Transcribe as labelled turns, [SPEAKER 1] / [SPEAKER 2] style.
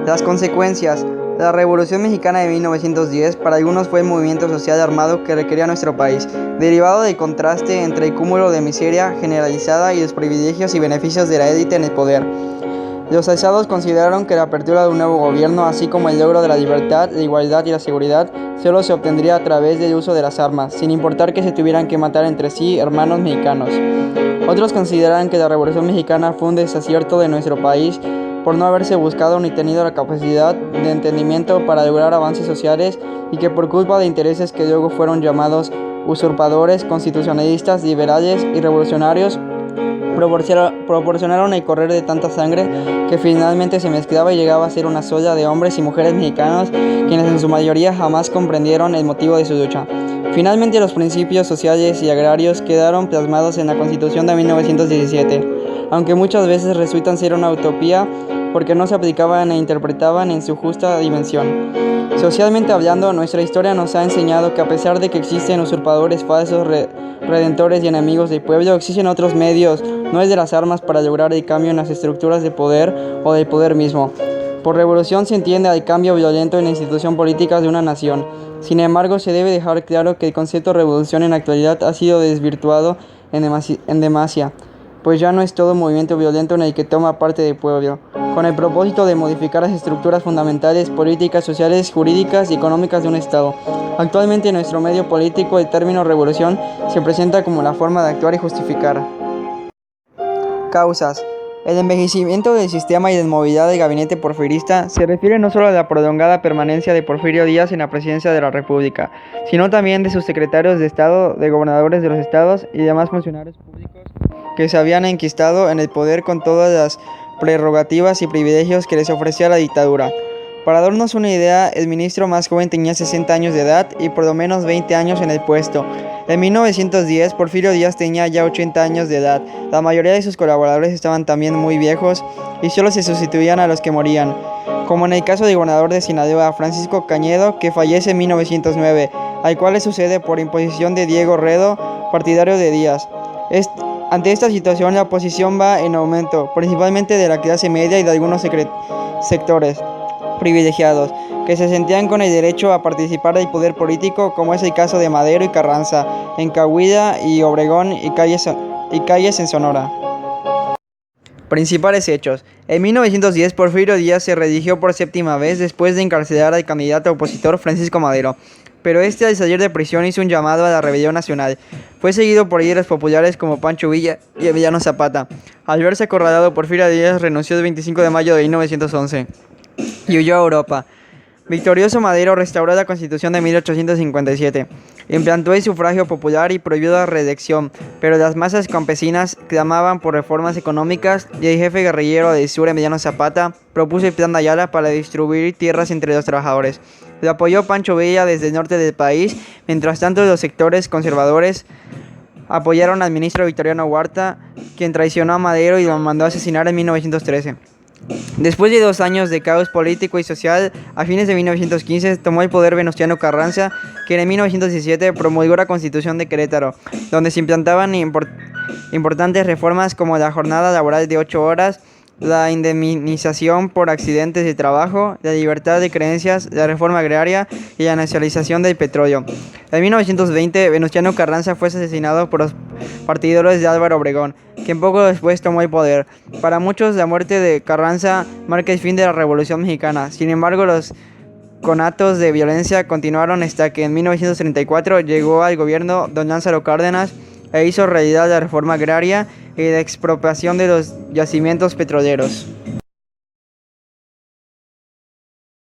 [SPEAKER 1] Las consecuencias. La Revolución Mexicana de 1910 para algunos fue el movimiento social armado que requería nuestro país, derivado del contraste entre el cúmulo de miseria generalizada y los privilegios y beneficios de la élite en el poder. Los alzados consideraron que la apertura de un nuevo gobierno, así como el logro de la libertad, la igualdad y la seguridad, solo se obtendría a través del uso de las armas, sin importar que se tuvieran que matar entre sí hermanos mexicanos. Otros consideran que la Revolución Mexicana fue un desacierto de nuestro país por no haberse buscado ni tenido la capacidad de entendimiento para lograr avances sociales y que por culpa de intereses que luego fueron llamados usurpadores, constitucionalistas, liberales y revolucionarios, proporcionaron el correr de tanta sangre que finalmente se mezclaba y llegaba a ser una solla de hombres y mujeres mexicanos quienes en su mayoría jamás comprendieron el motivo de su lucha. Finalmente los principios sociales y agrarios quedaron plasmados en la Constitución de 1917, aunque muchas veces resultan ser una utopía porque no se aplicaban e interpretaban en su justa dimensión. Socialmente hablando, nuestra historia nos ha enseñado que a pesar de que existen usurpadores falsos, redentores y enemigos del pueblo, existen otros medios, no el de las armas, para lograr el cambio en las estructuras de poder o del poder mismo. Por revolución se entiende al cambio violento en la institución política de una nación. Sin embargo, se debe dejar claro que el concepto de revolución en la actualidad ha sido desvirtuado en demasia, pues ya no es todo movimiento violento en el que toma parte el pueblo, con el propósito de modificar las estructuras fundamentales, políticas, sociales, jurídicas y económicas de un Estado. Actualmente en nuestro medio político el término revolución se presenta como la forma de actuar y justificar. Causas. El envejecimiento del sistema y la inmovilidad del gabinete porfirista se refiere no solo a la prolongada permanencia de Porfirio Díaz en la presidencia de la República, sino también de sus secretarios de Estado, de gobernadores de los estados y demás funcionarios públicos que se habían enquistado en el poder con todas las prerrogativas y privilegios que les ofrecía la dictadura. Para darnos una idea, el ministro más joven tenía 60 años de edad y por lo menos 20 años en el puesto. En 1910, Porfirio Díaz tenía ya 80 años de edad. La mayoría de sus colaboradores estaban también muy viejos y solo se sustituían a los que morían, como en el caso del gobernador de Sinaloa, Francisco Cañedo, que fallece en 1909, al cual le sucede por imposición de Diego Redo, partidario de Díaz. Ante esta situación, la oposición va en aumento, principalmente de la clase media y de algunos sectores privilegiados, que se sentían con el derecho a participar del poder político, como es el caso de Madero y Carranza, en Coahuila y Obregón y calles en Sonora. Principales hechos. En 1910, Porfirio Díaz se reeligió por séptima vez después de encarcelar al candidato opositor Francisco Madero. Pero al salir de prisión hizo un llamado a la rebelión nacional. Fue seguido por líderes populares como Pancho Villa y Emiliano Zapata. Al verse acorralado, Porfirio Díaz renunció el 25 de mayo de 1911 y huyó a Europa. Victorioso, Madero restauró la Constitución de 1857, implantó el sufragio popular y prohibió la reelección, pero las masas campesinas clamaban por reformas económicas y el jefe guerrillero del sur, Emiliano Zapata, propuso el Plan de Ayala para distribuir tierras entre los trabajadores. Lo apoyó Pancho Villa desde el norte del país. Mientras tanto, los sectores conservadores apoyaron al ministro Victoriano Huerta, quien traicionó a Madero y lo mandó a asesinar en 1913. Después de 2 años de caos político y social, a fines de 1915 tomó el poder Venustiano Carranza, quien en 1917 promulgó la Constitución de Querétaro, donde se implantaban importantes reformas como la jornada laboral de 8 horas, la indemnización por accidentes de trabajo, la libertad de creencias, la reforma agraria y la nacionalización del petróleo. En 1920, Venustiano Carranza fue asesinado por los partidarios de Álvaro Obregón, quien poco después tomó el poder. Para muchos, la muerte de Carranza marca el fin de la Revolución Mexicana. Sin embargo, los conatos de violencia continuaron hasta que en 1934 llegó al gobierno don Lázaro Cárdenas e hizo realidad la reforma agraria y la expropiación de los yacimientos petroleros.